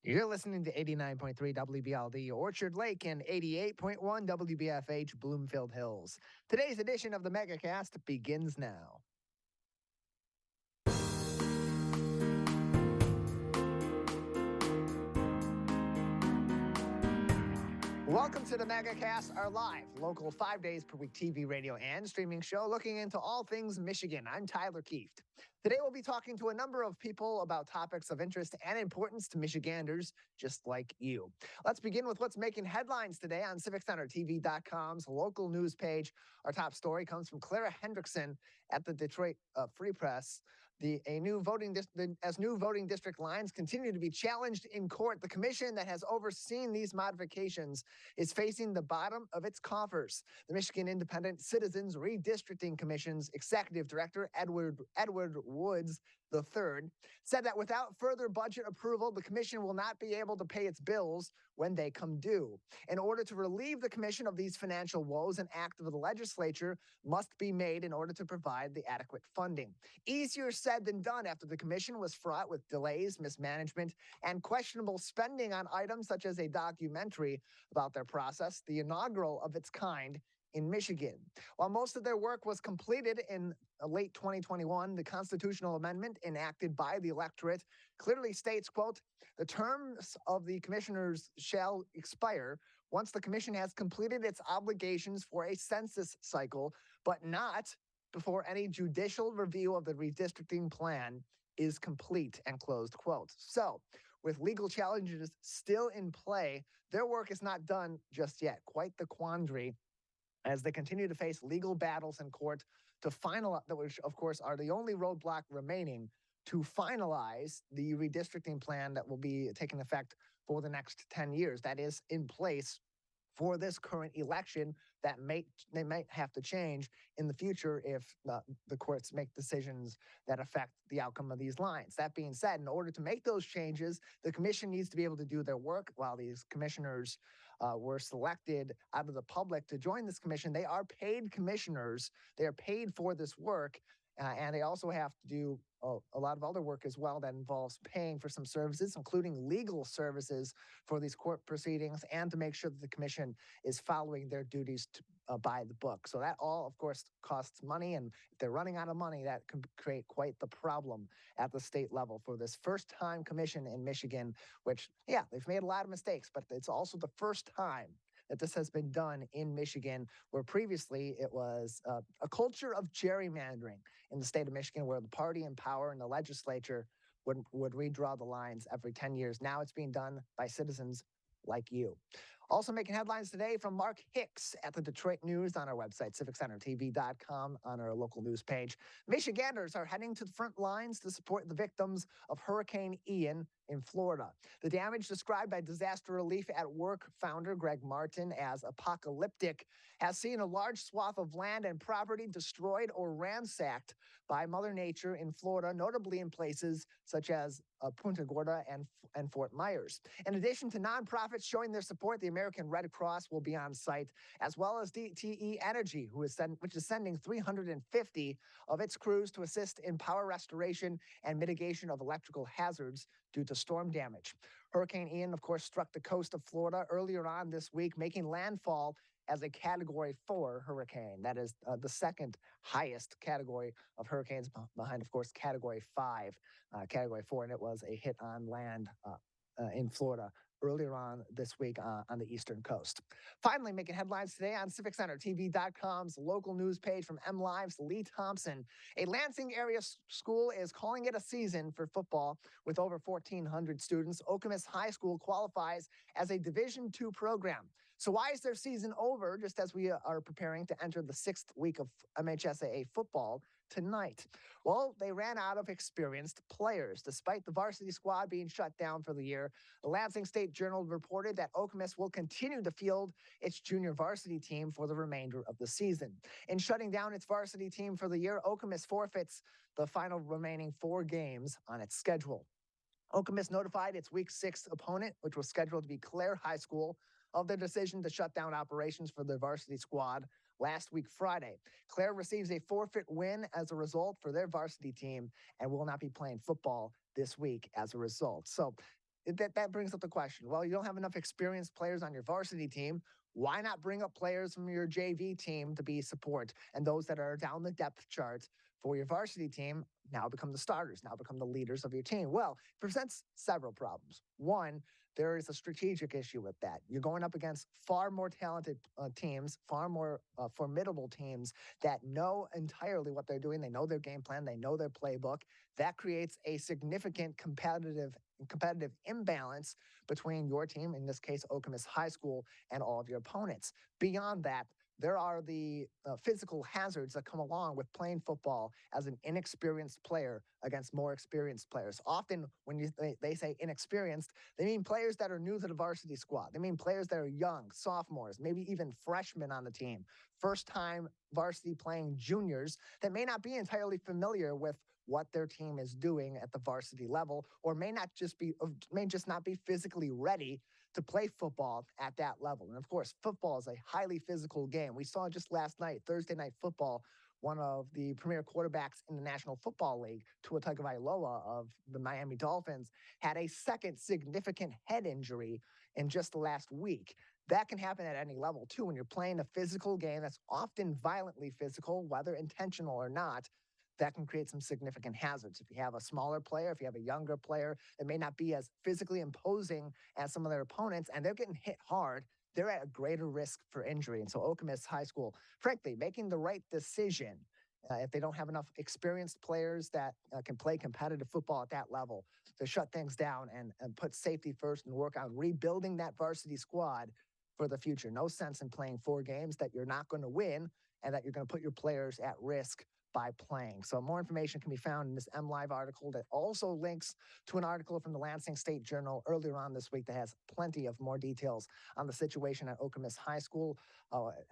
You're listening to 89.3 WBLD Orchard Lake and 88.1 WBFH Bloomfield Hills. Today's edition of the Megacast begins now. Welcome to the Megacast, our live, local 5 days per week TV, radio, and streaming show looking into all things Michigan. I'm Tyler Kieft. Today we'll be talking to a number of people about topics of interest and importance to Michiganders just like you. Let's begin with what's making headlines today on CivicCenterTV.com's local news page. Our top story comes from Clara Hendrickson at the Detroit Free Press. As new voting district lines continue to be challenged in court, the commission that has overseen these modifications is facing the bottom of its coffers. The Michigan Independent Citizens Redistricting Commission's executive director, Edward Woods III, said that without further budget approval, the commission will not be able to pay its bills when they come due. In order to relieve the commission of these financial woes, an act of the legislature must be made in order to provide the adequate funding. Easier said than done after the commission was fraught with delays, mismanagement, and questionable spending on items such as a documentary about their process, the inaugural of its kind in Michigan. While most of their work was completed in late 2021, the constitutional amendment enacted by the electorate clearly states, quote, the terms of the commissioners shall expire once the commission has completed its obligations for a census cycle, but not before any judicial review of the redistricting plan is complete, and closed quote. So, with legal challenges still in play, their work is not done just yet. Quite the quandary as they continue to face legal battles in court to finalize, which of course are the only roadblock remaining to finalize the redistricting plan that will be taking effect for the next 10 years. That is in place for this current election that they might have to change in the future if the courts make decisions that affect the outcome of these lines. That being said, in order to make those changes, the commission needs to be able to do their work. While these commissioners were selected out of the public to join this commission, they are paid commissioners. They are paid for this work. And they also have to do a lot of other work as well that involves paying for some services, including legal services for these court proceedings, and to make sure that the commission is following their duties by the book. So that all, of course, costs money. And if they're running out of money, that could create quite the problem at the state level for this first-time commission in Michigan, which, yeah, they've made a lot of mistakes, but it's also the first time that this has been done in Michigan, where previously it was a culture of gerrymandering in the state of Michigan, where the party in power in the legislature would redraw the lines every 10 years. Now it's being done by citizens like you. Also making headlines today from Mark Hicks at the Detroit News on our website, CivicCenterTV.com, on our local news page. Michiganders are heading to the front lines to support the victims of Hurricane Ian in Florida. The damage described by Disaster Relief at Work founder Greg Martin as apocalyptic has seen a large swath of land and property destroyed or ransacked by Mother Nature in Florida, notably in places such as Punta Gorda and Fort Myers. In addition to nonprofits showing their support, the American Red Cross will be on site, as well as DTE Energy, which is sending 350 of its crews to assist in power restoration and mitigation of electrical hazards due to storm damage. Hurricane Ian, of course, struck the coast of Florida earlier on this week, making landfall as a Category 4 hurricane. That is the second highest category of hurricanes behind, of course, Category 5, Category 4, and it was a hit on land in Florida earlier on this week on the eastern coast. Finally, making headlines today on CivicCenterTV.com's local news page from MLive's Lee Thompson. A Lansing area school is calling it a season for football with over 1,400 students. Okemos High School qualifies as a Division II program. So why is their season over just as we are preparing to enter the 6th week of MHSAA football tonight? Well, they ran out of experienced players. Despite the varsity squad being shut down for the year, the Lansing State Journal reported that Okemos will continue to field its junior varsity team for the remainder of the season. In shutting down its varsity team for the year, Okemos forfeits the final remaining 4 games on its schedule. Okemos notified its Week 6 opponent, which was scheduled to be Clare High School, of their decision to shut down operations for their varsity squad last week, Friday. Clare receives a forfeit win as a result for their varsity team and will not be playing football this week as a result. So that brings up the question. Well, you don't have enough experienced players on your varsity team. Why not bring up players from your JV team to be support? And those that are down the depth chart for your varsity team now become the starters, now become the leaders of your team. Well, it presents several problems. One, there is a strategic issue with that. You're going up against far more talented teams, far more formidable teams that know entirely what they're doing. They know their game plan. They know their playbook. That creates a significant competitive imbalance between your team, in this case, Okemos High School, and all of your opponents. Beyond that, there are the physical hazards that come along with playing football as an inexperienced player against more experienced players. Often, when they say inexperienced, they mean players that are new to the varsity squad. They mean players that are young, sophomores, maybe even freshmen on the team, first-time varsity playing juniors that may not be entirely familiar with what their team is doing at the varsity level, or may just not be physically ready to play football at that level. And of course, football is a highly physical game. We saw just last night, Thursday Night Football, one of the premier quarterbacks in the National Football League, Tua Tagovailoa of the Miami Dolphins, had a second significant head injury in just the last week. That can happen at any level, too, when you're playing a physical game that's often violently physical, whether intentional or not. That can create some significant hazards. If you have a smaller player, if you have a younger player that may not be as physically imposing as some of their opponents, and they're getting hit hard, they're at a greater risk for injury. And so Okemos High School, frankly, making the right decision, if they don't have enough experienced players that can play competitive football at that level, to shut things down and put safety first and work on rebuilding that varsity squad for the future. No sense in playing 4 games that you're not going to win and that you're going to put your players at risk by playing. So more information can be found in this MLive article that also links to an article from the Lansing State Journal earlier on this week that has plenty of more details on the situation at Okemos High School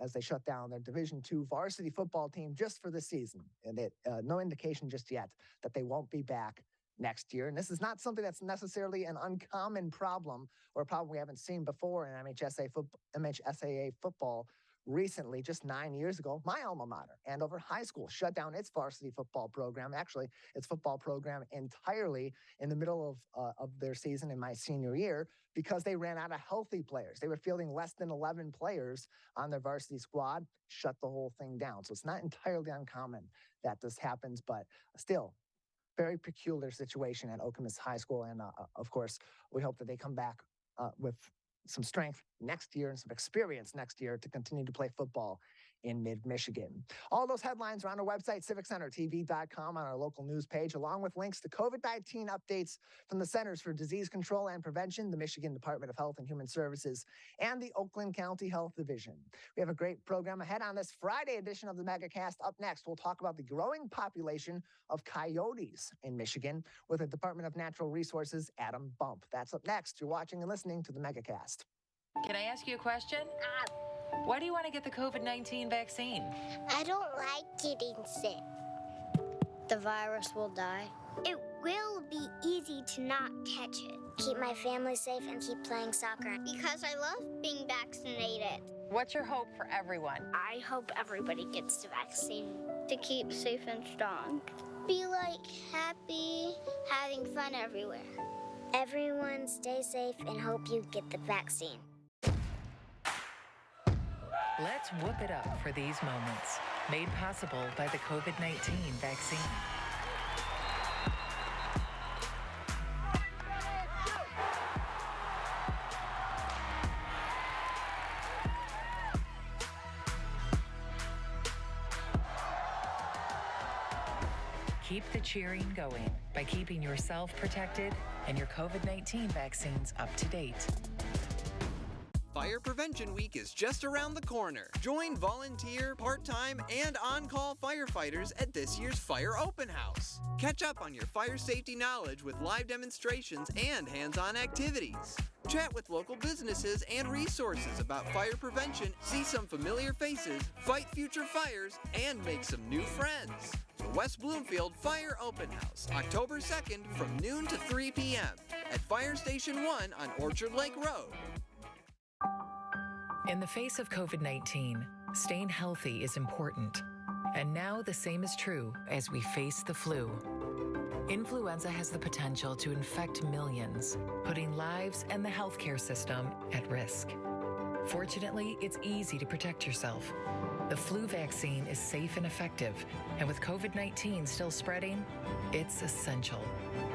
as they shut down their Division II varsity football team just for this season. And no indication just yet that they won't be back next year. And this is not something that's necessarily an uncommon problem or a problem we haven't seen before in MHSAA football. Recently, just 9 years ago, my alma mater, Andover High School, shut down its varsity football program, actually its football program entirely in the middle of their season in my senior year because they ran out of healthy players. They were fielding less than 11 players on their varsity squad, shut the whole thing down. So it's not entirely uncommon that this happens, but still, very peculiar situation at Okemos High School. And of course, we hope that they come back with some strength next year and some experience next year to continue to play football in mid-Michigan. All those headlines are on our website, civiccentertv.com, on our local news page, along with links to COVID-19 updates from the Centers for Disease Control and Prevention, the Michigan Department of Health and Human Services, and the Oakland County Health Division. We have a great program ahead on this Friday edition of the Megacast. Up next, we'll talk about the growing population of coyotes in Michigan with the Department of Natural Resources, Adam Bump. That's up next. You're watching and listening to the Megacast. Can I ask you a question? Why do you want to get the COVID-19 vaccine? I don't like getting sick. The virus will die. It will be easy to not catch it. Keep my family safe and keep playing soccer. Because I love being vaccinated. What's your hope for everyone? I hope everybody gets the vaccine to keep safe and strong. Be happy, having fun everywhere. Everyone stay safe and hope you get the vaccine. Let's whoop it up for these moments. Made possible by the COVID-19 vaccine. Keep the cheering going by keeping yourself protected and your COVID-19 vaccines up to date. Fire Prevention Week is just around the corner. Join volunteer, part-time, and on-call firefighters at this year's Fire Open House. Catch up on your fire safety knowledge with live demonstrations and hands-on activities. Chat with local businesses and resources about fire prevention, see some familiar faces, fight future fires, and make some new friends. The West Bloomfield Fire Open House, October 2nd from noon to 3 p.m. at Fire Station 1 on Orchard Lake Road. In the face of COVID-19, staying healthy is important. And now the same is true as we face the flu. Influenza has the potential to infect millions, putting lives and the healthcare system at risk. Fortunately, it's easy to protect yourself. The flu vaccine is safe and effective, and with COVID-19 still spreading, it's essential.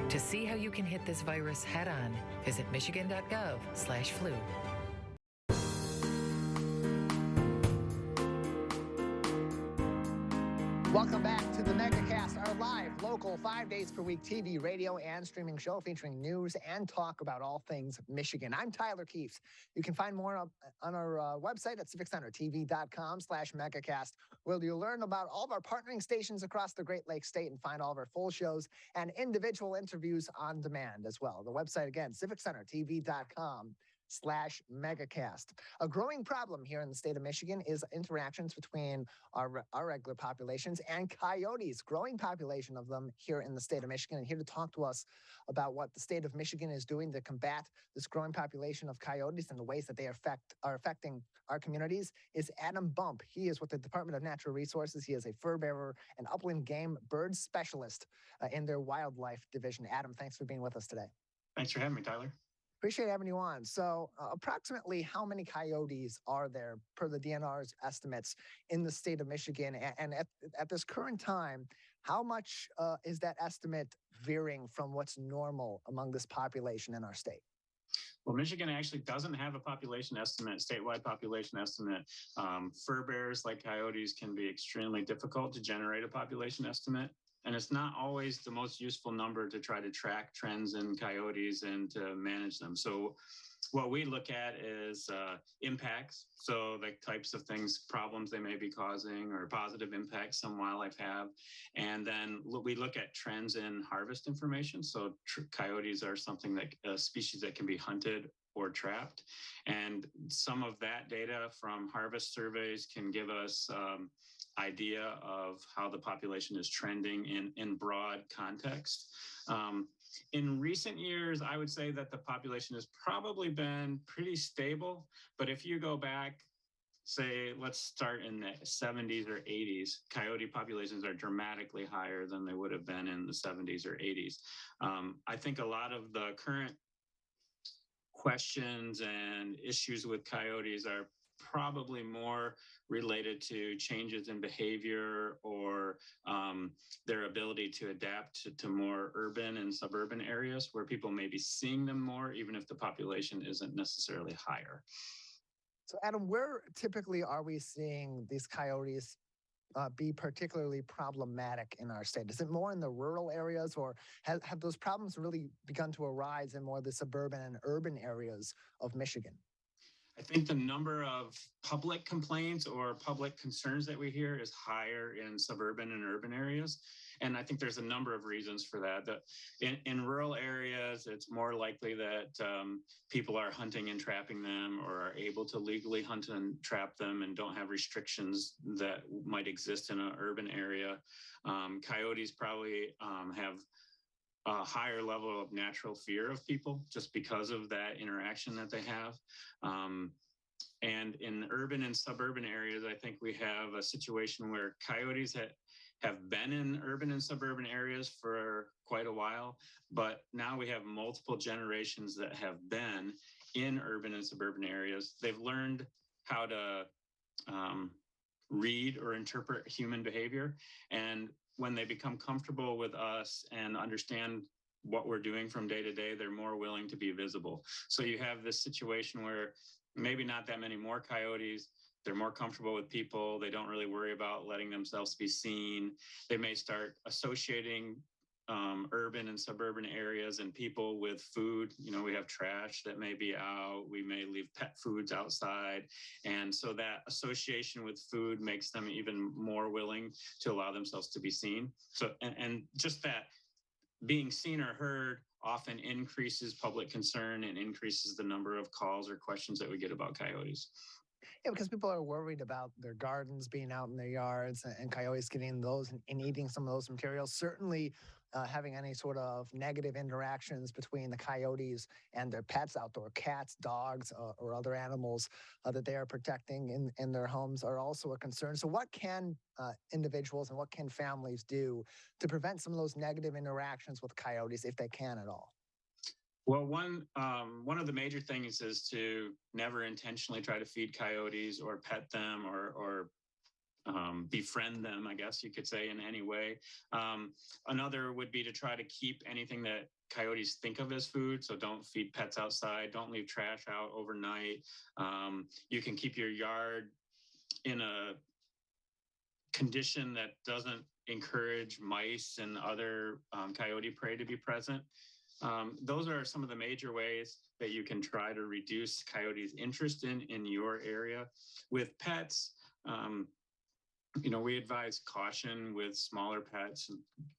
To see how you can hit this virus head-on, visit michigan.gov/flu. Welcome back to the Megacast, our live, local, 5 days per week TV, radio, and streaming show featuring news and talk about all things Michigan. I'm Tyler Kieft. You can find more on our website at civiccentertv.com/Megacast, where you'll learn about all of our partnering stations across the Great Lakes State and find all of our full shows and individual interviews on demand as well. The website again, civiccentertv.com/Megacast. A growing problem here in the state of Michigan is interactions between our regular populations and coyotes, growing population of them here in the state of Michigan. And here to talk to us about what the state of Michigan is doing to combat this growing population of coyotes and the ways that they are affecting our communities is Adam Bump. He is with the Department of Natural Resources. He is a Furbearer and Upland game bird specialist in their wildlife division. Adam, thanks for being with us today. Thanks for having me, Tyler. Appreciate having you on. So approximately how many coyotes are there per the DNR's estimates in the state of Michigan? And at this current time, how much is that estimate veering from what's normal among this population in our state? Well, Michigan actually doesn't have a population estimate, statewide population estimate. Fur bears, like coyotes, can be extremely difficult to generate a population estimate. And it's not always the most useful number to try to track trends in coyotes and to manage them. So what we look at is impacts. So the types of things, problems they may be causing or positive impacts some wildlife have. And then we look at trends in harvest information. So coyotes are something that a species that can be hunted or trapped. And some of that data from harvest surveys can give us idea of how the population is trending in broad context. In recent years, I would say that the population has probably been pretty stable. But if you go back, say, let's start in the 70s or 80s, coyote populations are dramatically higher than they would have been in the 70s or 80s. I think a lot of the current questions and issues with coyotes are probably more related to changes in behavior or their ability to adapt to more urban and suburban areas where people may be seeing them more, even if the population isn't necessarily higher. So Adam, where typically are we seeing these coyotes be particularly problematic in our state? Is it more in the rural areas, or have those problems really begun to arise in more of the suburban and urban areas of Michigan? I think the number of public complaints or public concerns that we hear is higher in suburban and urban areas. And I think there's a number of reasons for that. In rural areas, it's more likely that people are hunting and trapping them or are able to legally hunt and trap them and don't have restrictions that might exist in an urban area. Coyotes probably have a higher level of natural fear of people just because of that interaction that they have. And in urban and suburban areas, I think we have a situation where coyotes have been in urban and suburban areas for quite a while, but now we have multiple generations that have been in urban and suburban areas. They've learned how to read or interpret human behavior. And when they become comfortable with us and understand what we're doing from day to day, they're more willing to be visible. So you have this situation where maybe not that many more coyotes, they're more comfortable with people. They don't really worry about letting themselves be seen. They may start associating urban and suburban areas and people with food. You know, we have trash that may be out. We may leave pet foods outside. And so that association with food makes them even more willing to allow themselves to be seen. So, and just that being seen or heard often increases public concern and increases the number of calls or questions that we get about coyotes. Yeah, because people are worried about their gardens being out in their yards and coyotes getting those and eating some of those materials. Certainly, having any sort of negative interactions between the coyotes and their pets, outdoor cats, dogs, or other animals that they are protecting in their homes are also a concern. So what can individuals and what can families do to prevent some of those negative interactions with coyotes, if they can at all? Well, one of the major things is to never intentionally try to feed coyotes or pet them or befriend them, I guess you could say, in any way. Another would be to try to keep anything that coyotes think of as food. So don't feed pets outside. Don't leave trash out overnight. You can keep your yard in a condition that doesn't encourage mice and other coyote prey to be present. Those are some of the major ways that you can try to reduce coyotes' interest in your area. With pets, we advise caution with smaller pets,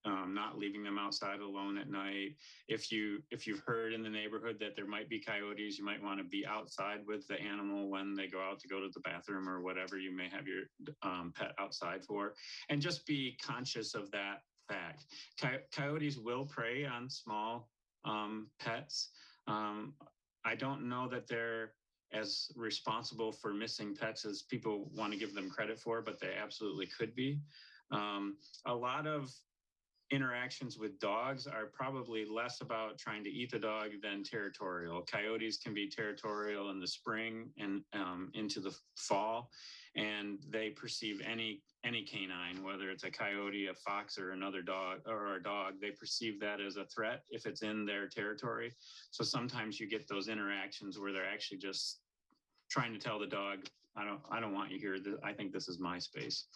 not leaving them outside alone at night. If you've heard in the neighborhood that there might be coyotes, you might want to be outside with the animal when they go out to go to the bathroom or whatever you may have your pet outside for, and just be conscious of that fact. Coyotes will prey on small pets. I don't know that they're as responsible for missing pets as people want to give them credit for, but they absolutely could be. A lot of interactions with dogs are probably less about trying to eat the dog than territorial. Coyotes can be territorial in the spring and into the fall, and they perceive any canine, whether it's a coyote, a fox, or another dog or a dog, they perceive that as a threat if it's in their territory. So sometimes you get those interactions where they're actually just trying to tell the dog, I don't want you here. I think this is my space.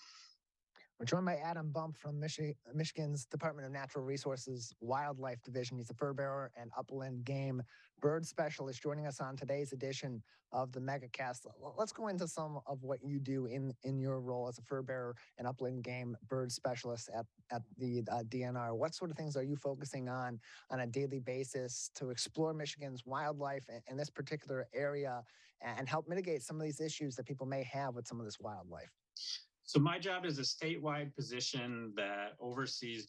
We're joined by Adam Bump from Michigan's Department of Natural Resources Wildlife Division. He's a Furbearer and Upland game bird specialist, joining us on today's edition of the Megacast. Let's go into some of what you do in your role as a Furbearer and Upland game bird specialist at the DNR. What sort of things are you focusing on a daily basis to explore Michigan's wildlife in this particular area and help mitigate some of these issues that people may have with some of this wildlife? So my job is a statewide position that oversees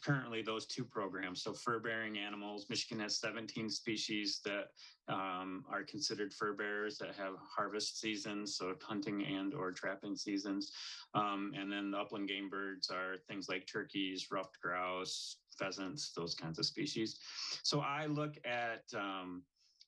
currently those two programs. So fur-bearing animals, Michigan has 17 species that are considered fur bearers that have harvest seasons, so hunting and or trapping seasons. And then the upland game birds are things like turkeys, ruffed grouse, pheasants, those kinds of species. So I look at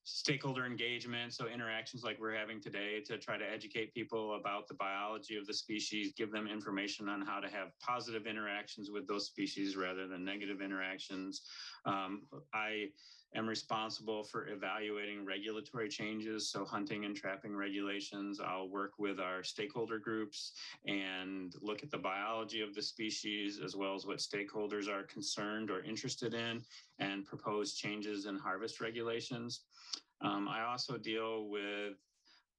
stakeholder engagement, so interactions like we're having today, to try to educate people about the biology of the species, give them information on how to have positive interactions with those species rather than negative interactions. I am responsible for evaluating regulatory changes, so hunting and trapping regulations. I'll work with our stakeholder groups and look at the biology of the species as well as what stakeholders are concerned or interested in and propose changes in harvest regulations. I also deal with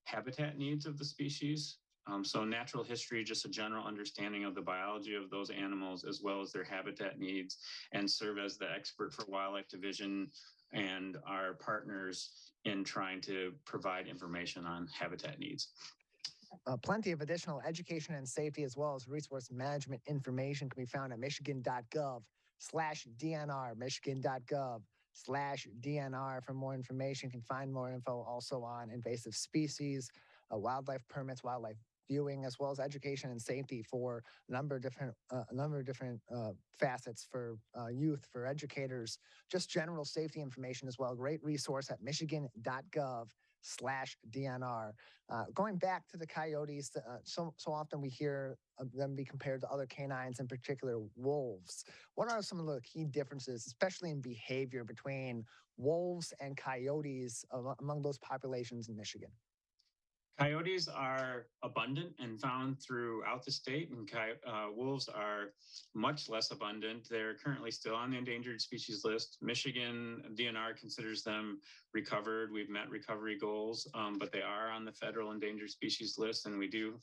habitat needs of the species. So natural history, just a general understanding of the biology of those animals as well as their habitat needs, and serve as the expert for Wildlife Division and our partners in trying to provide information on habitat needs. Plenty of additional education and safety as well as resource management information can be found at michigan.gov/DNR, michigan.gov/DNR. For more information, you can find more info also on invasive species, wildlife permits, wildlife viewing, as well as education and safety for a number of different facets for youth, for educators, just general safety information as well. Great resource at michigan.gov/DNR. Going back to the coyotes, so often we hear of them be compared to other canines, in particular wolves. What are some of the key differences, especially in behavior, between wolves and coyotes among those populations in Michigan? Coyotes are abundant and found throughout the state, and wolves are much less abundant. They're currently still on the endangered species list. Michigan DNR considers them recovered. We've met recovery goals, but they are on the federal endangered species list, and we do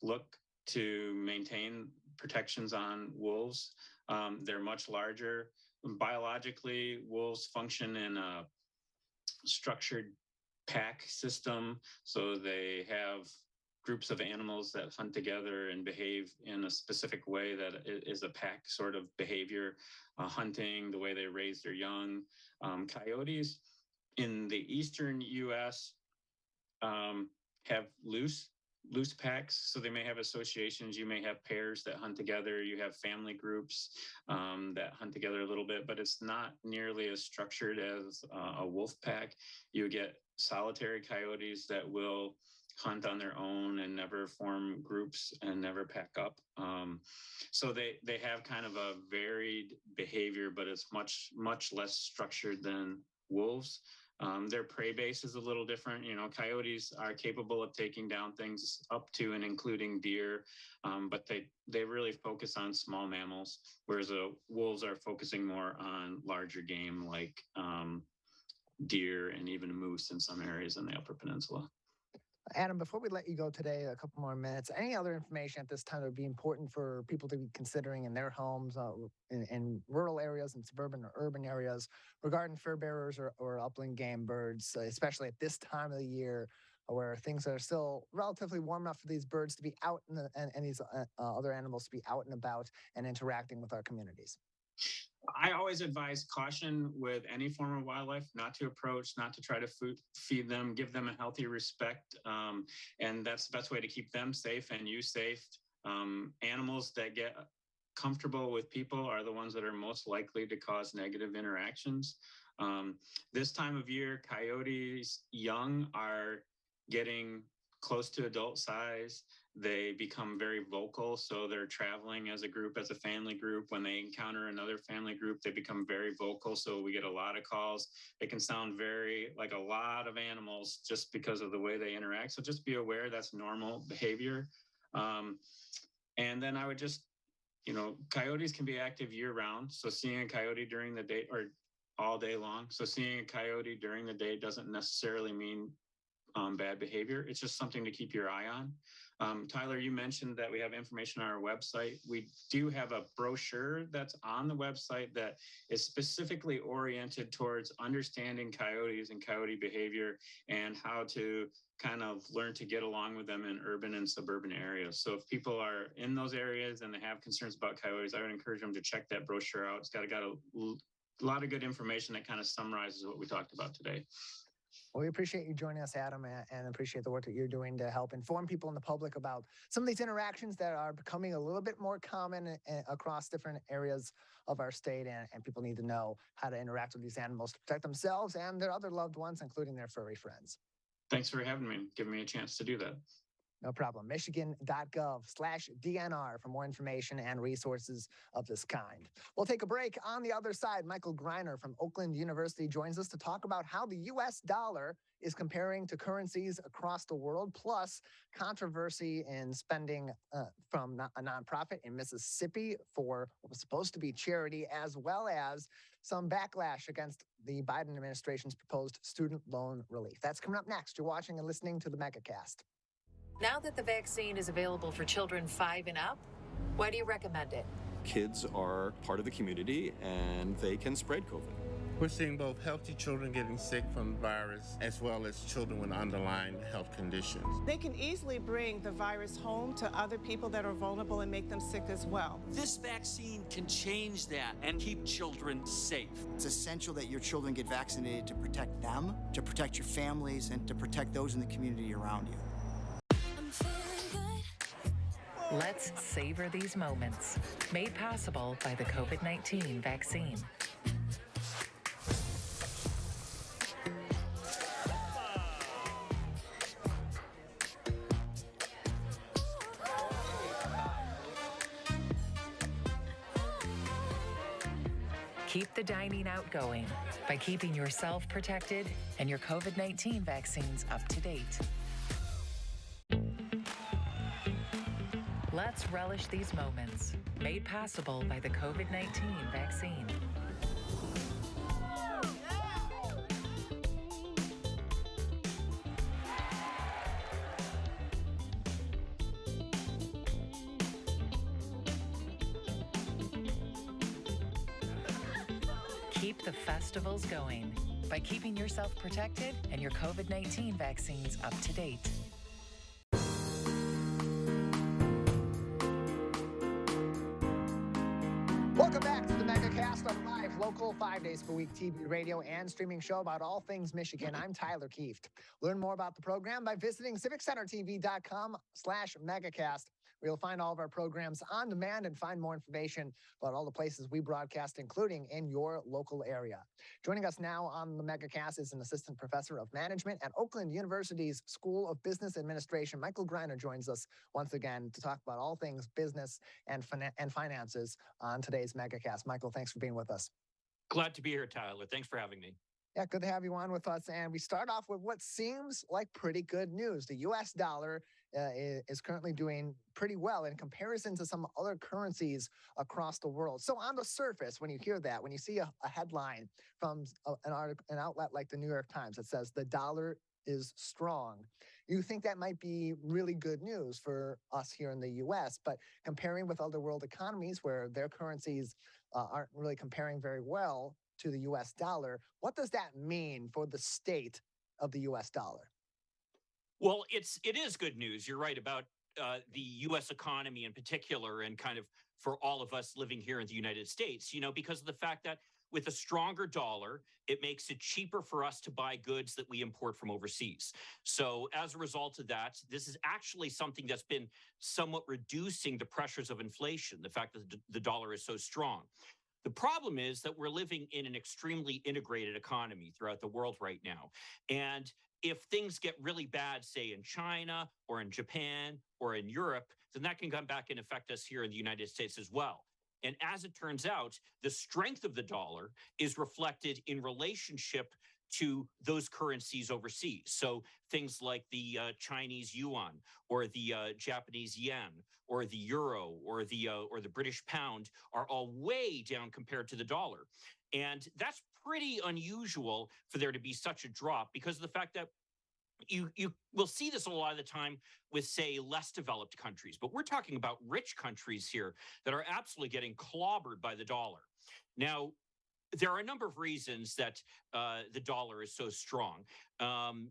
look to maintain protections on wolves. They're much larger. Biologically, wolves function in a structured pack system, so they have groups of animals that hunt together and behave in a specific way that is a pack sort of behavior, hunting, the way they raise their young. Coyotes in the eastern U.S. Have loose packs, so they may have associations. You may have pairs that hunt together. You have family groups that hunt together a little bit, but it's not nearly as structured as a wolf pack. You get solitary coyotes that will hunt on their own and never form groups and never pack up. So they have kind of a varied behavior, but it's much less structured than wolves. Their prey base is a little different. Coyotes are capable of taking down things up to and including deer, but they really focus on small mammals, whereas wolves are focusing more on larger game like deer and even moose in some areas in the Upper Peninsula. Adam, before we let you go today, a couple more minutes, any other information at this time that would be important for people to be considering in their homes, in rural areas and suburban or urban areas regarding furbearers or upland game birds, especially at this time of the year where things are still relatively warm enough for these birds to be out and these other animals to be out and about and interacting with our communities? I always advise caution with any form of wildlife, not to approach, not to try to feed them, give them a healthy respect. And that's the best way to keep them safe and you safe. Animals that get comfortable with people are the ones that are most likely to cause negative interactions. This time of year, coyotes young are getting close to adult size. They become very vocal, so they're traveling as a group, as a family group. When they encounter another family group, they become very vocal, so we get a lot of calls. They can sound very like a lot of animals just because of the way they interact, so just be aware that's normal behavior. And then I would just, coyotes can be active year-round, so seeing a coyote during the day or all day long, so seeing a coyote during the day doesn't necessarily mean bad behavior. It's just something to keep your eye on. Tyler, you mentioned that we have information on our website. We do have a brochure that's on the website that is specifically oriented towards understanding coyotes and coyote behavior and how to kind of learn to get along with them in urban and suburban areas. So if people are in those areas and they have concerns about coyotes, I would encourage them to check that brochure out. It's got a lot of good information that kind of summarizes what we talked about today. Well, we appreciate you joining us, Adam, and appreciate the work that you're doing to help inform people in the public about some of these interactions that are becoming a little bit more common across different areas of our state, and people need to know how to interact with these animals to protect themselves and their other loved ones, including their furry friends. Thanks for having me, giving me a chance to do that. No problem. Michigan.gov/DNR for more information and resources of this kind. We'll take a break. On the other side, Michael Greiner from Oakland University joins us to talk about how the U.S. dollar is comparing to currencies across the world, plus controversy in spending from a nonprofit in Mississippi for what was supposed to be charity, as well as some backlash against the Biden administration's proposed student loan relief. That's coming up next. You're watching and listening to the Megacast. Now that the vaccine is available for children 5 and up, why do you recommend it? Kids are part of the community and they can spread COVID. We're seeing both healthy children getting sick from the virus as well as children with underlying health conditions. They can easily bring the virus home to other people that are vulnerable and make them sick as well. This vaccine can change that and keep children safe. It's essential that your children get vaccinated to protect them, to protect your families, and to protect those in the community around you. Let's savor these moments, made possible by the COVID-19 vaccine. Keep the dining out going by keeping yourself protected and your COVID-19 vaccines up to date. Let's relish these moments, made possible by the COVID-19 vaccine. Keep the festivals going by keeping yourself protected and your COVID-19 vaccines up to date. local 5 days per week TV, radio, and streaming show about all things Michigan. I'm Tyler Kieft. Learn more about the program by visiting civiccentertv.com/megacast, where you'll find all of our programs on demand and find more information about all the places we broadcast, including in your local area. Joining us now on the Megacast is an assistant professor of management at Oakland University's School of Business Administration. Michael Greiner joins us once again to talk about all things business and finances on today's Megacast. Michael, thanks for being with us. Glad to be here, Tyler. Thanks for having me. Yeah, good to have you on with us. And we start off with what seems like pretty good news. The U.S. dollar is currently doing pretty well in comparison to some other currencies across the world. So on the surface, when you hear that, when you see a headline from an outlet like the New York Times that says the dollar is strong, you think that might be really good news for us here in the U.S. But comparing with other world economies where their currencies aren't really comparing very well to the U.S. dollar, what does that mean for the state of the U.S. dollar? Well, it is good news. You're right about the U.S. economy in particular, and kind of for all of us living here in the United States, because of the fact that with a stronger dollar, it makes it cheaper for us to buy goods that we import from overseas. So as a result of that, this is actually something that's been somewhat reducing the pressures of inflation, the fact that the dollar is so strong. The problem is that we're living in an extremely integrated economy throughout the world right now. And if things get really bad, say in China or in Japan or in Europe, then that can come back and affect us here in the United States as well. And as it turns out, the strength of the dollar is reflected in relationship to those currencies overseas. So things like the Chinese yuan or the Japanese yen or the euro or the British pound are all way down compared to the dollar. And that's pretty unusual for there to be such a drop, because of the fact that you will see this a lot of the time with, say, less developed countries. But we're talking about rich countries here that are absolutely getting clobbered by the dollar. Now, there are a number of reasons that the dollar is so strong. And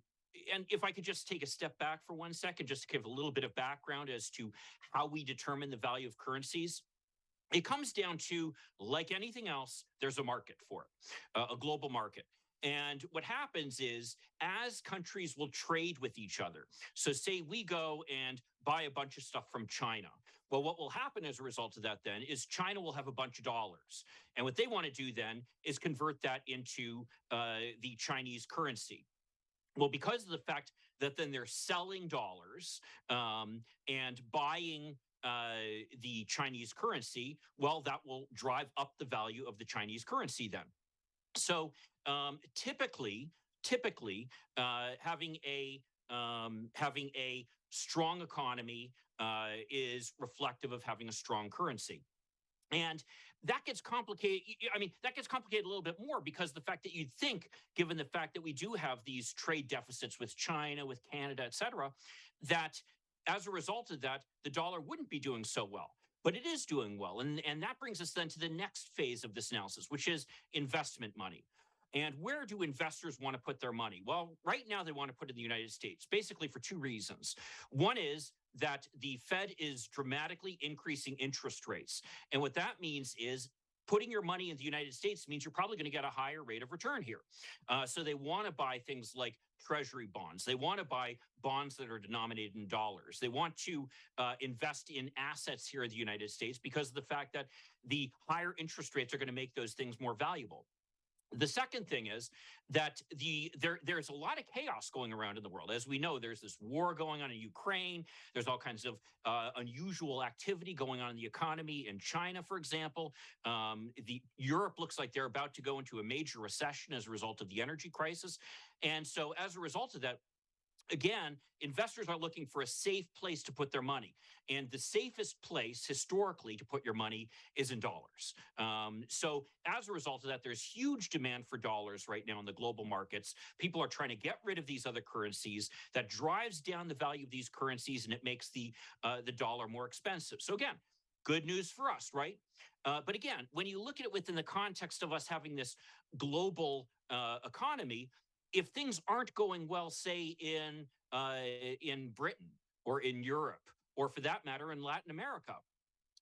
if I could just take a step back for 1 second, just to give a little bit of background as to how we determine the value of currencies. It comes down to, like anything else, there's a market for it, a global market. And what happens is, as countries will trade with each other, so say we go and buy a bunch of stuff from China. Well, what will happen as a result of that then is China will have a bunch of dollars. And what they want to do then is convert that into the Chinese currency. Well, because of the fact that then they're selling dollars and buying the Chinese currency, well, that will drive up the value of the Chinese currency then. So typically, having a strong economy is reflective of having a strong currency. And that gets complicated. I mean, that gets complicated a little bit more, because the fact that you'd think, given the fact that we do have these trade deficits with China, with Canada, et cetera, that as a result of that, the dollar wouldn't be doing so well. But it is doing well. And that brings us then to the next phase of this analysis, which is investment money. And where do investors want to put their money? Well, right now they want to put it in the United States, basically for two reasons. One is that the Fed is dramatically increasing interest rates. And what that means is putting your money in the United States means you're probably going to get a higher rate of return here. So they want to buy things like treasury bonds. They want to buy bonds that are denominated in dollars. They want to invest in assets here in the United States because of the fact that the higher interest rates are going to make those things more valuable. The second thing is that there's a lot of chaos going around in the world. As we know, there's this war going on in Ukraine. There's all kinds of unusual activity going on in the economy in China, for example. Europe looks like they're about to go into a major recession as a result of the energy crisis. And so as a result of that, again, investors are looking for a safe place to put their money. And the safest place historically to put your money is in dollars. So as a result of that, there's huge demand for dollars right now in the global markets. People are trying to get rid of these other currencies. That drives down the value of these currencies, and it makes the dollar more expensive. So again, good news for us, right? But again, when you look at it within the context of us having this global economy, if things aren't going well, say in Britain or in Europe, or for that matter, in Latin America,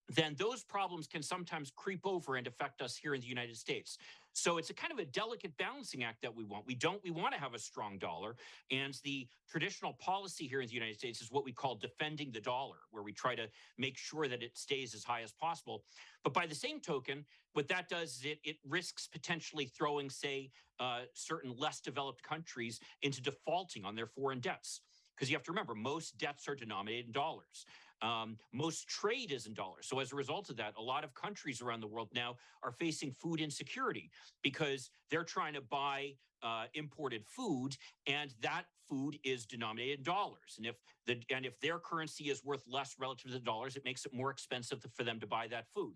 then those problems can sometimes creep over and affect us here in the United States. So it's a kind of a delicate balancing act that we want. We want to have a strong dollar. And the traditional policy here in the United States is what we call defending the dollar, where we try to make sure that it stays as high as possible. But by the same token, what that does is it risks potentially throwing, say, certain less developed countries into defaulting on their foreign debts. Because you have to remember, most debts are denominated in dollars. Most trade is in dollars. So as a result of that, a lot of countries around the world now are facing food insecurity because they're trying to buy imported food, and that food is denominated in dollars. And if their currency is worth less relative to the dollars, it makes it more expensive for them to buy that food.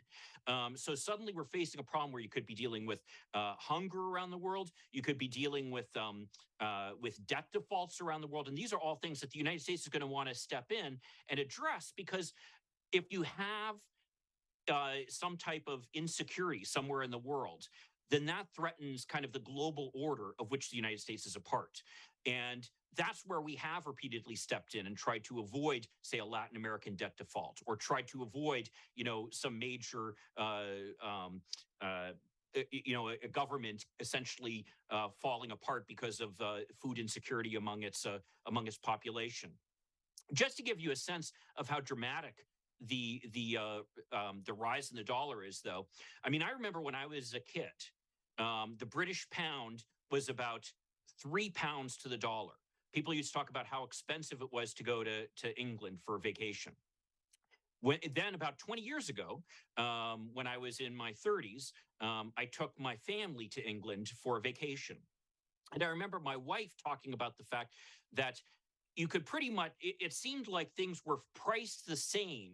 So suddenly we're facing a problem where you could be dealing with hunger around the world. You could be dealing with debt defaults around the world. And these are all things that the United States is going to want to step in and address, because if you have some type of insecurity somewhere in the world, then that threatens kind of the global order of which the United States is a part. And that's where we have repeatedly stepped in and tried to avoid, say, a Latin American debt default, or tried to avoid, some major, a government essentially falling apart because of food insecurity among its population. Just to give you a sense of how dramatic the rise in the dollar is, though, I mean, I remember when I was a kid, the British pound was about £3 to the dollar. People used to talk about how expensive it was to go to England for a vacation. Then about 20 years ago, when I was in my 30s, I took my family to England for a vacation. And I remember my wife talking about the fact that you could pretty much, it seemed like things were priced the same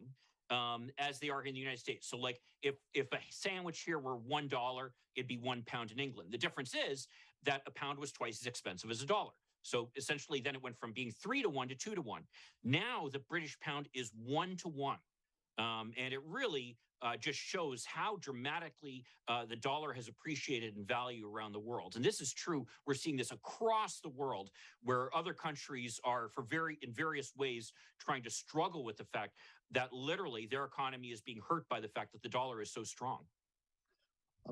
as they are in the United States. So like if a sandwich here were $1, it'd be £1 in England. The difference is that a pound was twice as expensive as a dollar. So essentially then it went from being 3 to 1 to 2 to 1. Now the British pound is 1 to 1. And it really just shows how dramatically the dollar has appreciated in value around the world. And this is true. We're seeing this across the world, where other countries are in various ways trying to struggle with the fact that literally their economy is being hurt by the fact that the dollar is so strong.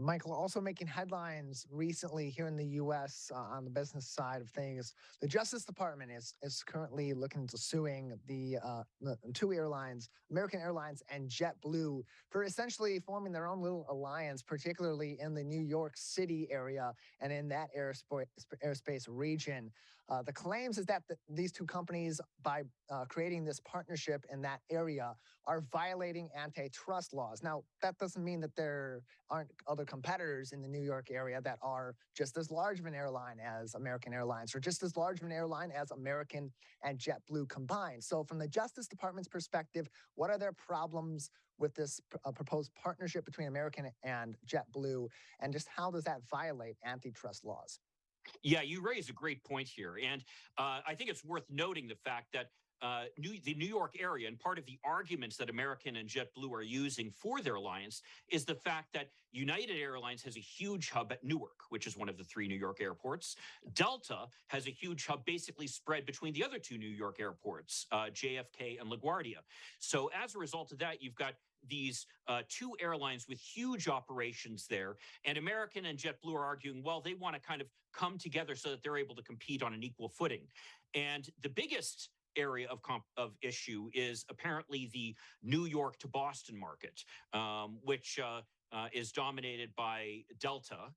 Michael, also making headlines recently here in the U.S. On the business side of things. The Justice Department is currently looking into suing the two airlines, American Airlines and JetBlue, for essentially forming their own little alliance, particularly in the New York City area and in that airspace region. The claims is that these two companies, by creating this partnership in that area, are violating antitrust laws. Now, that doesn't mean that there aren't other competitors in the New York area that are just as large of an airline as American Airlines, or just as large of an airline as American and JetBlue combined. So from the Justice Department's perspective, what are their problems with this proposed partnership between American and JetBlue, and just how does that violate antitrust laws? Yeah, you raise a great point here. And I think it's worth noting the fact that the New York area, and part of the arguments that American and JetBlue are using for their alliance, is the fact that United Airlines has a huge hub at Newark, which is one of the 3 New York airports. Delta has a huge hub basically spread between the other 2 New York airports, JFK and LaGuardia. So as a result of that, you've got these 2 airlines with huge operations there. And American and JetBlue are arguing, well, they want to kind of come together so that they're able to compete on an equal footing. And the biggest area of issue is apparently the New York to Boston market, which is dominated by Delta,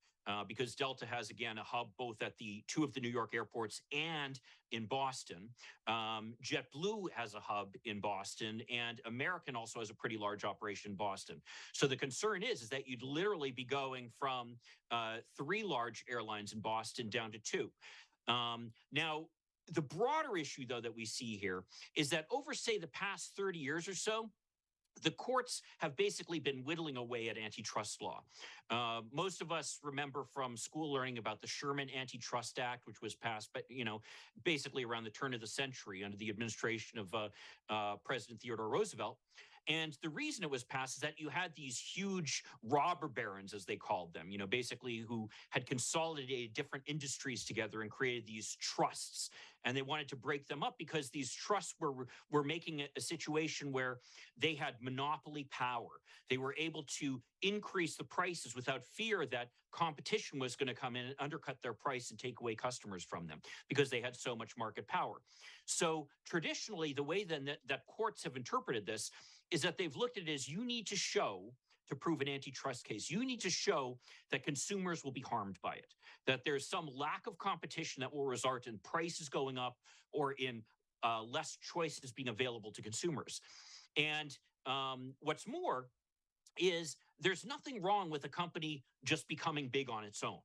because Delta has, again, a hub both at the 2 of the New York airports and in Boston. JetBlue has a hub in Boston, and American also has a pretty large operation in Boston. So the concern is that you'd literally be going from 3 large airlines in Boston down to 2. Now, the broader issue, though, that we see here is that over, say, the past 30 years or so, the courts have basically been whittling away at antitrust law. Most of us remember from school learning about the Sherman Antitrust Act, which was passed, but basically around the turn of the century under the administration of President Theodore Roosevelt. And the reason it was passed is that you had these huge robber barons, as they called them, basically who had consolidated different industries together and created these trusts. And they wanted to break them up because these trusts were making it a situation where they had monopoly power. They were able to increase the prices without fear that competition was going to come in and undercut their price and take away customers from them because they had so much market power. So traditionally, the way then that courts have interpreted this is that they've looked at it as you need to show to prove an antitrust case. You need to show that consumers will be harmed by it, that there's some lack of competition that will result in prices going up or in less choices being available to consumers. And what's more is there's nothing wrong with a company just becoming big on its own.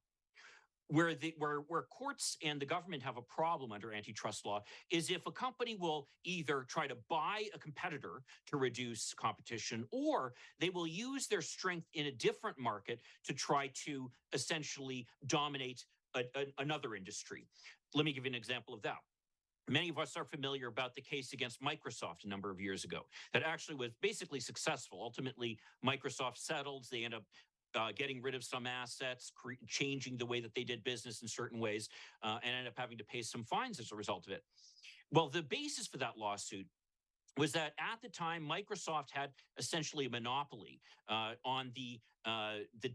Where courts and the government have a problem under antitrust law is if a company will either try to buy a competitor to reduce competition, or they will use their strength in a different market to try to essentially dominate another industry. Let me give you an example of that. Many of us are familiar about the case against Microsoft a number of years ago that actually was basically successful. Ultimately, Microsoft settled. They end up getting rid of some assets, changing the way that they did business in certain ways, and ended up having to pay some fines as a result of it. Well, the basis for that lawsuit was that at the time, Microsoft had essentially a monopoly on the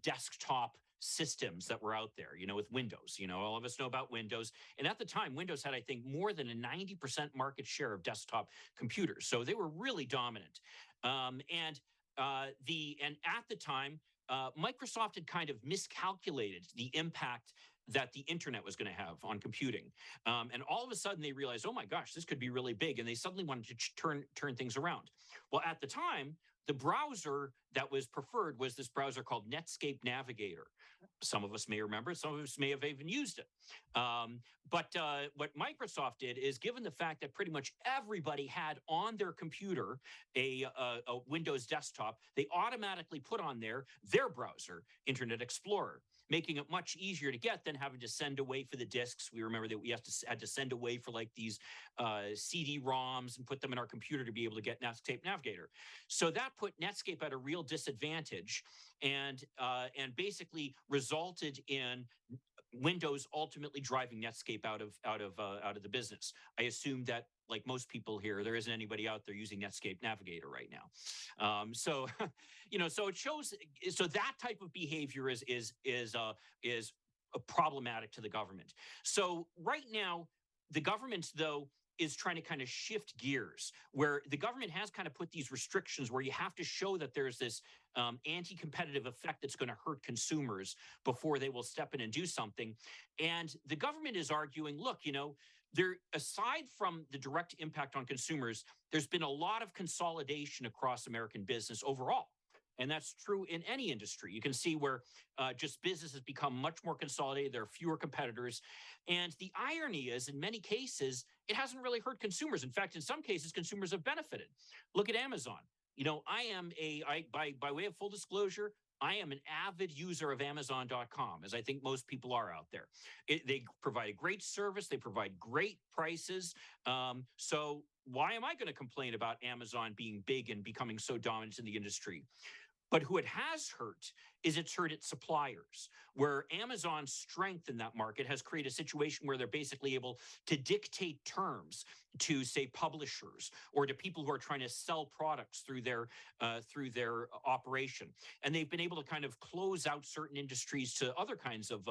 desktop systems that were out there, with Windows. All of us know about Windows. And at the time, Windows had, I think, more than a 90% market share of desktop computers. So they were really dominant. And at the time, Microsoft had kind of miscalculated the impact that the internet was going to have on computing. And all of a sudden they realized, oh my gosh, this could be really big. And they suddenly wanted to turn things around. Well, at the time, the browser that was preferred was this browser called Netscape Navigator. Some of us may remember it. Some of us may have even used it. But what Microsoft did is, given the fact that pretty much everybody had on their computer a Windows desktop, they automatically put on there their browser, Internet Explorer, making it much easier to get than having to send away for the disks. We remember that we had to send away for like these CD-ROMs and put them in our computer to be able to get Netscape Navigator. So that put Netscape at a real disadvantage, and basically resulted in Windows ultimately driving Netscape out of the business. I assume that, like most people here, there isn't anybody out there using Netscape Navigator right now. So it shows. So that type of behavior is problematic to the government. So right now, the government, though, is trying to kind of shift gears, where the government has kind of put these restrictions where you have to show that there's this anti-competitive effect that's going to hurt consumers before they will step in and do something. And the government is arguing, look, aside from the direct impact on consumers, there's been a lot of consolidation across American business overall. And that's true in any industry. You can see where just business has become much more consolidated. There are fewer competitors. And the irony is, in many cases, it hasn't really hurt consumers. In fact, in some cases, consumers have benefited. Look at Amazon. By way of full disclosure, I am an avid user of Amazon.com, as I think most people are out there. They provide a great service. They provide great prices. So why am I going to complain about Amazon being big and becoming so dominant in the industry? But who it has hurt is it's hurt its suppliers, where Amazon's strength in that market has created a situation where they're basically able to dictate terms to, say, publishers or to people who are trying to sell products through their operation. And they've been able to kind of close out certain industries to other kinds of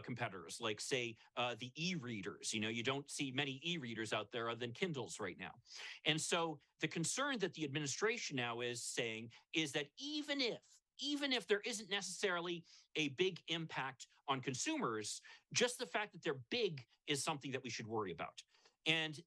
competitors, like, say, the e-readers. You don't see many e-readers out there other than Kindles right now. And so the concern that the administration now is saying is that even if there isn't necessarily a big impact on consumers, just the fact that they're big is something that we should worry about. And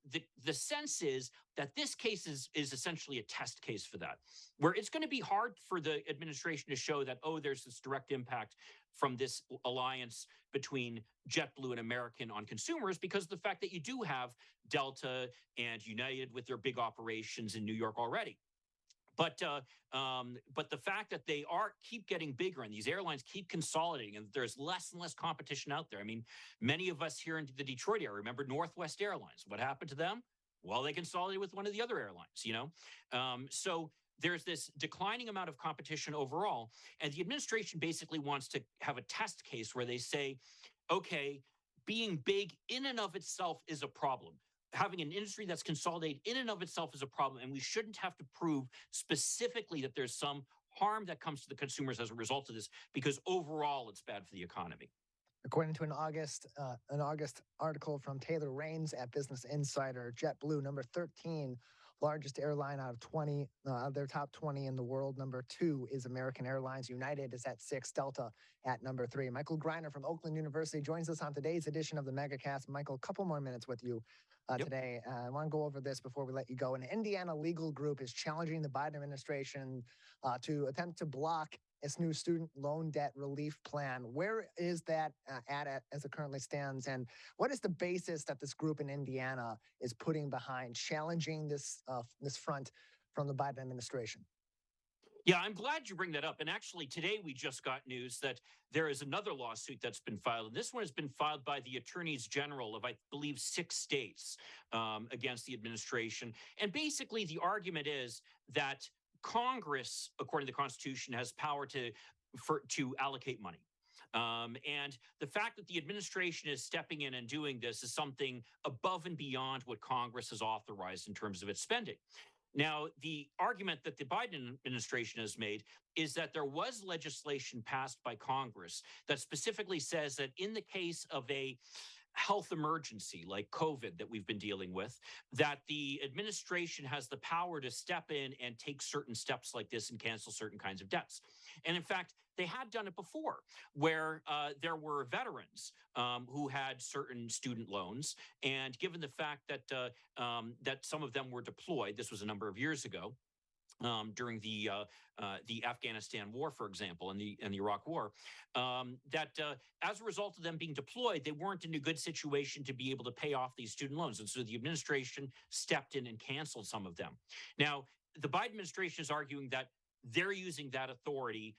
the sense is that this case is essentially a test case for that, where it's going to be hard for the administration to show that, oh, there's this direct impact from this alliance between JetBlue and American on consumers, because of the fact that you do have Delta and United with their big operations in New York already. But the fact that they keep getting bigger and these airlines keep consolidating and there's less and less competition out there. I mean, many of us here in the Detroit area remember Northwest Airlines. What happened to them? Well, they consolidated with one of the other airlines, So there's this declining amount of competition overall. And the administration basically wants to have a test case where they say, okay, being big in and of itself is a problem. Having an industry that's consolidated in and of itself is a problem. And we shouldn't have to prove specifically that there's some harm that comes to the consumers as a result of this, because overall it's bad for the economy. According to an August article from Taylor Raines at Business Insider, JetBlue, number 13, largest airline out of 20, their top 20 in the world. Number 2 is American Airlines. United is at 6, Delta at number 3. Michael Greiner from Oakland University joins us on today's edition of the Megacast. Michael, a couple more minutes with you today. I want to go over this before we let you go. An Indiana legal group is challenging the Biden administration to attempt to block its new student loan debt relief plan. Where is that at as it currently stands? And what is the basis that this group in Indiana is putting behind challenging this front from the Biden administration? Yeah, I'm glad you bring that up. And actually, today we just got news that there is another lawsuit that's been filed. And this one has been filed by the attorneys general of, I believe, 6 states against the administration. And basically, the argument is that Congress, according to the Constitution, has power to allocate money. And the fact that the administration is stepping in and doing this is something above and beyond what Congress has authorized in terms of its spending. Now, the argument that the Biden administration has made is that there was legislation passed by Congress that specifically says that in the case of a health emergency like COVID that we've been dealing with, that the administration has the power to step in and take certain steps like this and cancel certain kinds of debts. And in fact, they had done it before, where there were veterans who had certain student loans. And given the fact that that some of them were deployed, this was a number of years ago, during the Afghanistan war, for example, and the Iraq war, that as a result of them being deployed, they weren't in a good situation to be able to pay off these student loans. And so the administration stepped in and canceled some of them. Now, the Biden administration is arguing that they're using that authority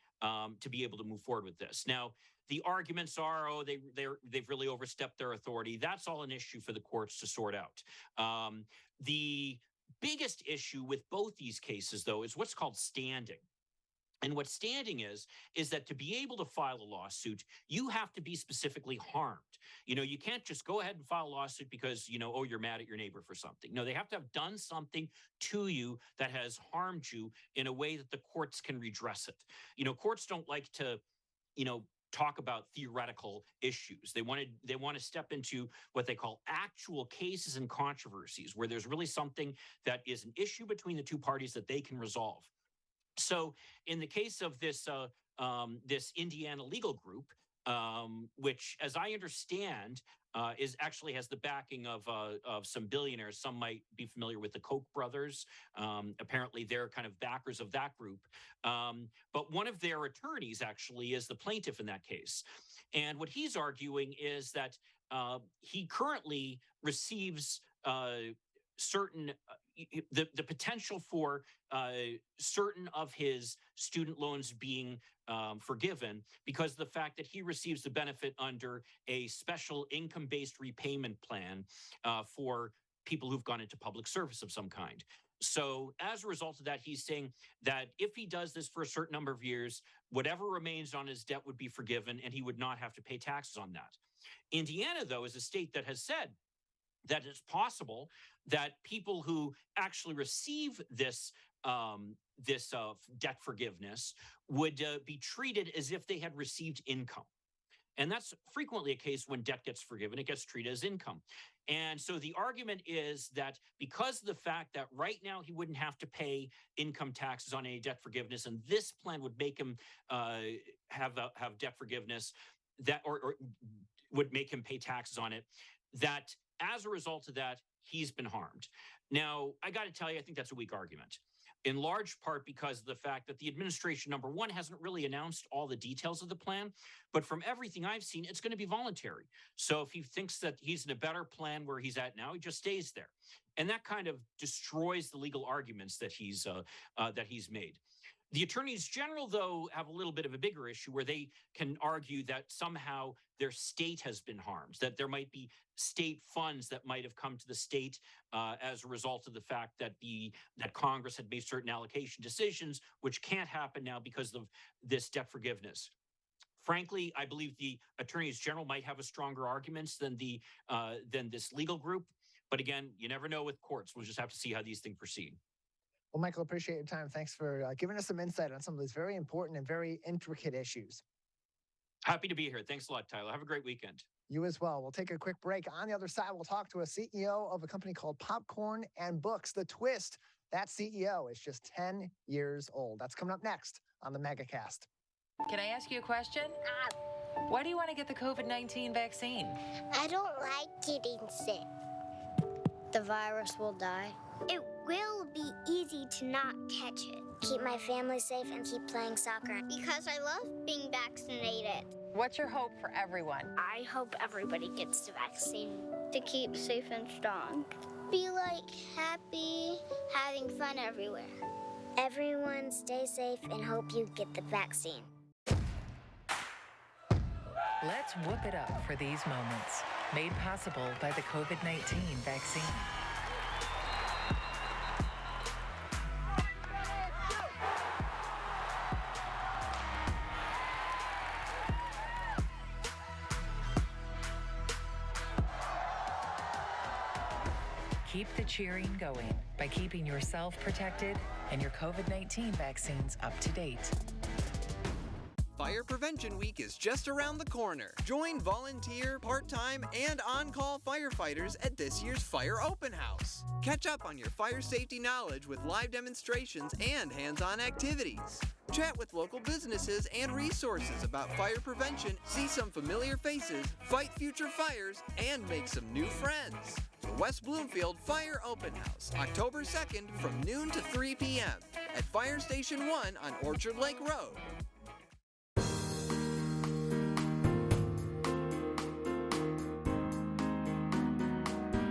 to be able to move forward with this. Now, the arguments are, oh, they've really overstepped their authority. That's all an issue for the courts to sort out. The biggest issue with both these cases, though, is what's called standing. And what standing is that to be able to file a lawsuit, you have to be specifically harmed. You can't just go ahead and file a lawsuit because, oh, you're mad at your neighbor for something. No, they have to have done something to you that has harmed you in a way that the courts can redress it. Courts don't like to, talk about theoretical issues. They want to step into what they call actual cases and controversies, where there's really something that is an issue between the two parties that they can resolve. So in the case of this Indiana legal group, which, as I understand, has the backing of some billionaires. Some might be familiar with the Koch brothers. Apparently, they're kind of backers of that group. But one of their attorneys actually is the plaintiff in that case. And what he's arguing is that he currently receives certain the potential for certain of his student loans being forgiven because of the fact that he receives the benefit under a special income-based repayment plan for people who've gone into public service of some kind. So as a result of that, he's saying that if he does this for a certain number of years, whatever remains on his debt would be forgiven and he would not have to pay taxes on that. Indiana, though, is a state that has said that it's possible that people who actually receive this debt forgiveness would be treated as if they had received income. And that's frequently a case when debt gets forgiven, it gets treated as income. And so the argument is that because of the fact that right now he wouldn't have to pay income taxes on any debt forgiveness, and this plan would make him have debt forgiveness that or would make him pay taxes on it, that as a result of that, he's been harmed. Now, I got to tell you, I think that's a weak argument, in large part because of the fact that the administration, number one, hasn't really announced all the details of the plan. But from everything I've seen, it's going to be voluntary. So if he thinks that he's in a better plan where he's at now, he just stays there. And that kind of destroys the legal arguments that he's made. The attorneys general, though, have a little bit of a bigger issue where they can argue that somehow their state has been harmed, that there might be state funds that might have come to the state as a result of the fact that that Congress had made certain allocation decisions, which can't happen now because of this debt forgiveness. Frankly, I believe the attorneys general might have a stronger arguments than this legal group. But again, you never know with courts. We'll just have to see how these things proceed. Well, Michael, appreciate your time. Thanks for giving us some insight on some of these very important and very intricate issues. Happy to be here. Thanks a lot, Tyler. Have a great weekend. You as well. We'll take a quick break. On the other side, we'll talk to a CEO of a company called Popcorn and Books. The twist, that CEO is just 10 years old. That's coming up next on the Megacast. Can I ask you a question? Why do you want to get the COVID-19 vaccine? I don't like getting sick. The virus will die. It will be easy to not catch it. Keep my family safe and keep playing soccer. Because I love being vaccinated. What's your hope for everyone? I hope everybody gets the vaccine to keep safe and strong. Be like happy, having fun everywhere. Everyone stay safe and hope you get the vaccine. Let's whoop it up for these moments. Made possible by the COVID-19 vaccine. Keep the cheering going by keeping yourself protected and your COVID-19 vaccines up to date. Fire Prevention Week is just around the corner. Join volunteer, part-time, and on-call firefighters at this year's Fire Open House. Catch up on your fire safety knowledge with live demonstrations and hands-on activities. Chat with local businesses and resources about fire prevention, see some familiar faces, fight future fires, and make some new friends. The West Bloomfield Fire Open House, October 2nd from noon to 3 p.m. at Fire Station 1 on Orchard Lake Road.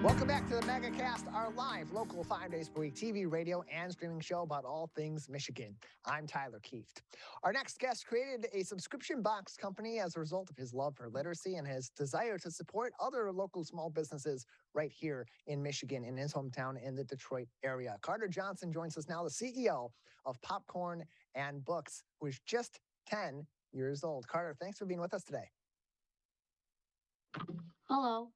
Welcome back to the Megacast, our live local 5 days per week TV, radio, and streaming show about all things Michigan. I'm Tyler Kieft. Our next guest created a subscription box company as a result of his love for literacy and his desire to support other local small businesses right here in Michigan, in his hometown in the Detroit area. Karter Johnson joins us now, the CEO of Popcorn and Books, who is just 10 years old. Karter, thanks for being with us today. Hello.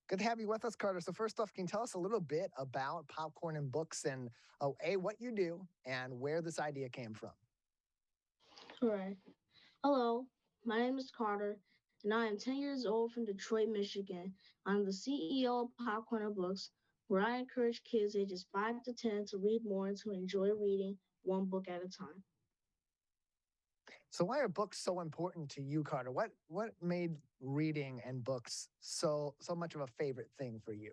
Good to have you with us, Karter. So first off, can you tell us a little bit about Popcorn and Books and, what you do and where this idea came from? All right. Hello, my name is Karter, and I am 10 years old from Detroit, Michigan. I'm the CEO of Popcorn and Books, where I encourage kids ages 5 to 10 to read more and to enjoy reading one book at a time. So why are books so important to you, Karter? What made reading and books so much of a favorite thing for you?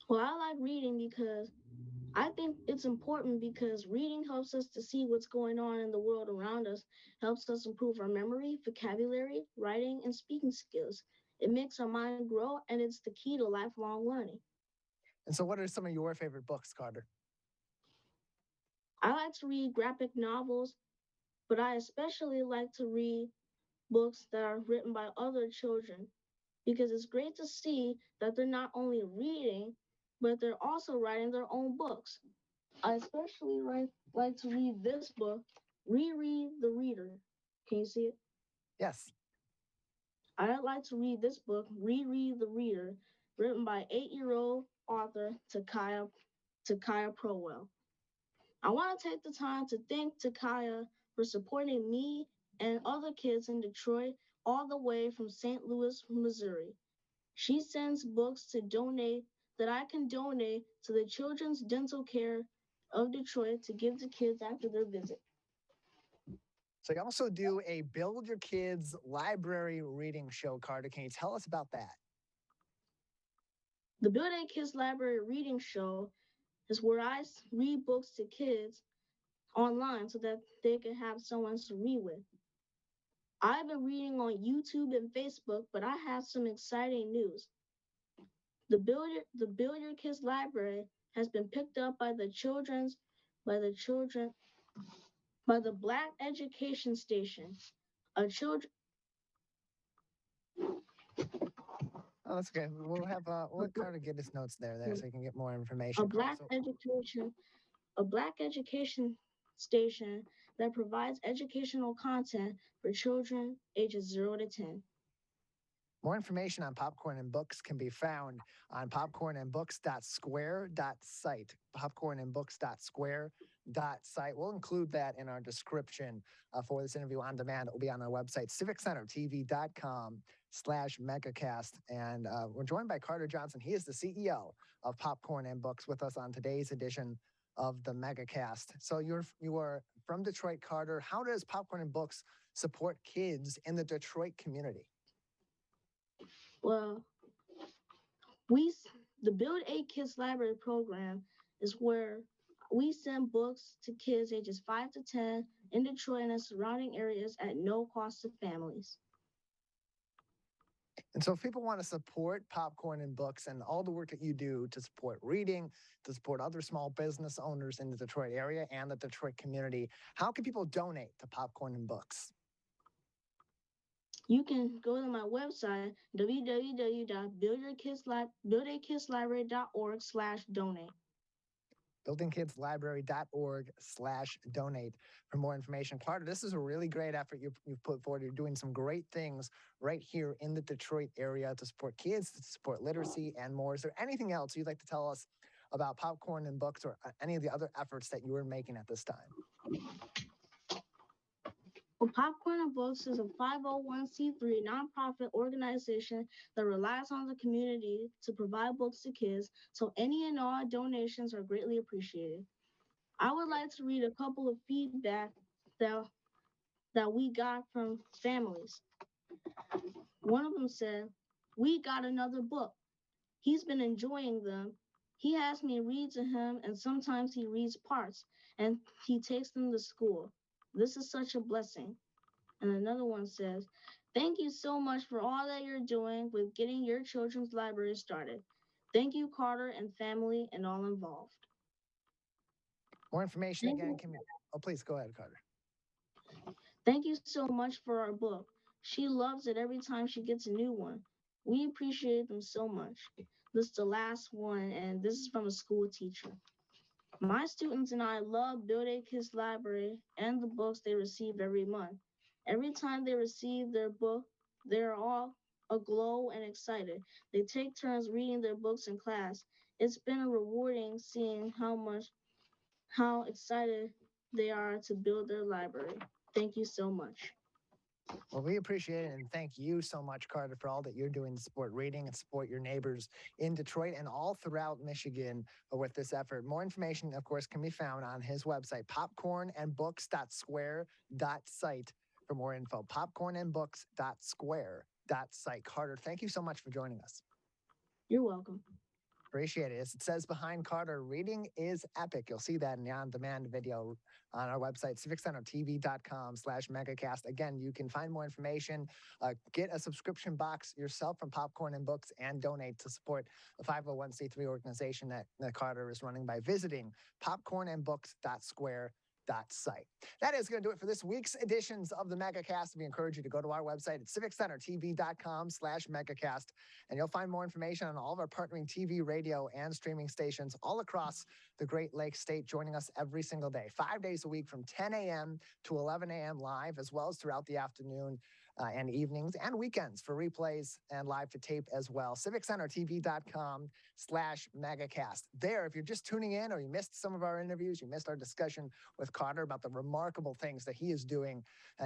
Well, I like reading because I think it's important because reading helps us to see what's going on in the world around us, helps us improve our memory, vocabulary, writing, and speaking skills. It makes our mind grow, and it's the key to lifelong learning. And so what are some of your favorite books, Karter? I like to read graphic novels, but I especially like to read books that are written by other children because it's great to see that they're not only reading, but they're also writing their own books. I especially like to read this book, Reread the Reader. Can you see it? Yes. I like to read this book, Reread the Reader, written by 8-year-old author Takaya Prowell. I want to take the time to thank Takaya for supporting me and other kids in Detroit all the way from St. Louis, Missouri. She sends books to donate that I can donate to the Children's Dental Care of Detroit to give to kids after their visit. So you also do a Build Your Kids library reading show, Karter. Can you tell us about that? The Build Your Kids library reading show is where I read books to kids online so that they can have someone to read with. I've been reading on YouTube and Facebook, but I have some exciting news. The Build Your Kids library has been picked up by the Children's by the children by the Black Education Station. A children Oh, that's okay. We'll have we'll let Carter get his notes there so he can get more a information. black education station that provides educational content for children ages 0 to 10. More information on Popcorn and Books can be found on popcornandbooks.square.site. Popcornandbooks.square.site. We'll include that in our description for this interview on demand. It will be on our website, civiccentertv.com/megacast. And we're joined by Karter Johnson. He is the CEO of Popcorn and Books with us on today's edition of the Megacast. So you are from Detroit, Karter. How does Popcorn and Books support kids in the Detroit community? Well, the Build a Kids Library program is where we send books to kids ages 5 to 10 in Detroit and the surrounding areas at no cost to families. And so if people want to support Popcorn and Books and all the work that you do to support reading, to support other small business owners in the Detroit area and the Detroit community, how can people donate to Popcorn and Books? You can go to my website, www.buildakidslibrary.org/donate. buildingkidslibrary.org/donate for more information. Karter, this is a really great effort you've put forward. You're doing some great things right here in the Detroit area to support kids, to support literacy, and more. Is there anything else you'd like to tell us about Popcorn and Books or any of the other efforts that you are making at this time? Well, Popcorn and Books is a 501c3 nonprofit organization that relies on the community to provide books to kids, so any and all donations are greatly appreciated. I would like to read a couple of feedback that we got from families. One of them said, "We got another book. He's been enjoying them. He has me read to him, and sometimes he reads parts, and he takes them to school. This is such a blessing." And another one says, "Thank you so much for all that you're doing with getting your children's library started. Thank you, Karter and family and all involved." More information again can be... Oh, please go ahead, Karter. "Thank you so much for our book. She loves it every time she gets a new one. We appreciate them so much." This is the last one, and this is from a school teacher. "My students and I love Build a Kids Library and the books they receive every month. Every time they receive their book, they're all aglow and excited. They take turns reading their books in class. It's been rewarding seeing how excited they are to build their library. Thank you so much." Well, we appreciate it, and thank you so much, Karter, for all that you're doing to support reading and support your neighbors in Detroit and all throughout Michigan with this effort. More information, of course, can be found on his website, popcornandbooks.square.site for more info. popcornandbooks.square.site. Karter, thank you so much for joining us. You're welcome. Appreciate it. As it says behind Karter, reading is epic. You'll see that in the on-demand video on our website, civiccentertv.com/megacast. Again, you can find more information, get a subscription box yourself from Popcorn and Books, and donate to support the 501c3 organization that Karter is running by visiting popcornandbooks.square.site. That is going to do it for this week's editions of the Megacast. We encourage you to go to our website at civiccentertv.com/megacast, and you'll find more information on all of our partnering TV, radio, and streaming stations all across the Great Lakes state, joining us every single day, 5 days a week from 10 a.m. to 11 a.m. live, as well as throughout the afternoon and evenings and weekends for replays and live to tape as well. civiccentertv.com/megacast. There, if you're just tuning in or you missed some of our interviews, you missed our discussion with Karter about the remarkable things that he is doing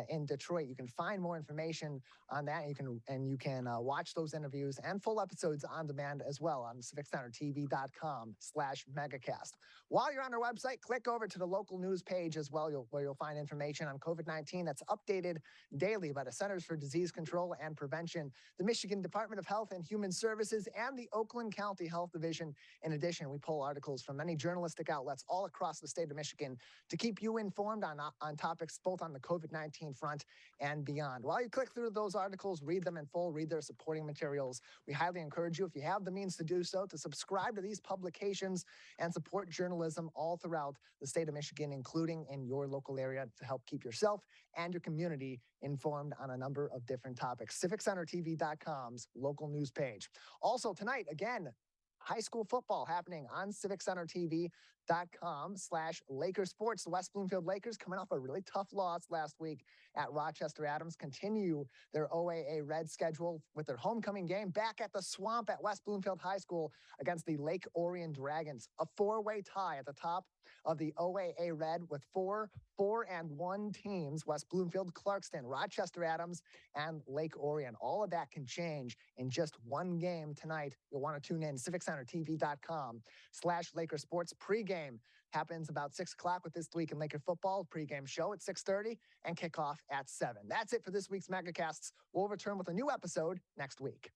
in Detroit, you can find more information on that. You can watch those interviews and full episodes on demand as well on civiccentertv.com/megacast. While you're on our website, click over to the local news page as well, where you'll find information on COVID-19 that's updated daily by the Center Centers for Disease Control and Prevention, the Michigan Department of Health and Human Services, and the Oakland County Health Division. In addition, we pull articles from many journalistic outlets all across the state of Michigan to keep you informed on topics both on the COVID-19 front and beyond. While you click through those articles, read them in full, read their supporting materials, we highly encourage you, if you have the means to do so, to subscribe to these publications and support journalism all throughout the state of Michigan, including in your local area, to help keep yourself and your community informed on a number of different topics. CivicCenterTV.com's local news page. Also tonight, again, high school football happening on CivicCenterTV.com/Lakers Sports. The West Bloomfield Lakers, coming off a really tough loss last week at Rochester Adams, continue their OAA Red schedule with their homecoming game back at the Swamp at West Bloomfield High School against the Lake Orion Dragons. A four-way tie at the top of the OAA Red with 4-4-1 teams: West Bloomfield, Clarkston, Rochester Adams, and Lake Orion. All of that can change in just one game tonight. You'll want to tune in. CivicCenterTV.com/Lakers Sports. Pregame happens about 6 o'clock with This Week in Laker Football. Pregame show at 6:30 and kickoff at 7. That's it for this week's Megacasts. We'll return with a new episode next week.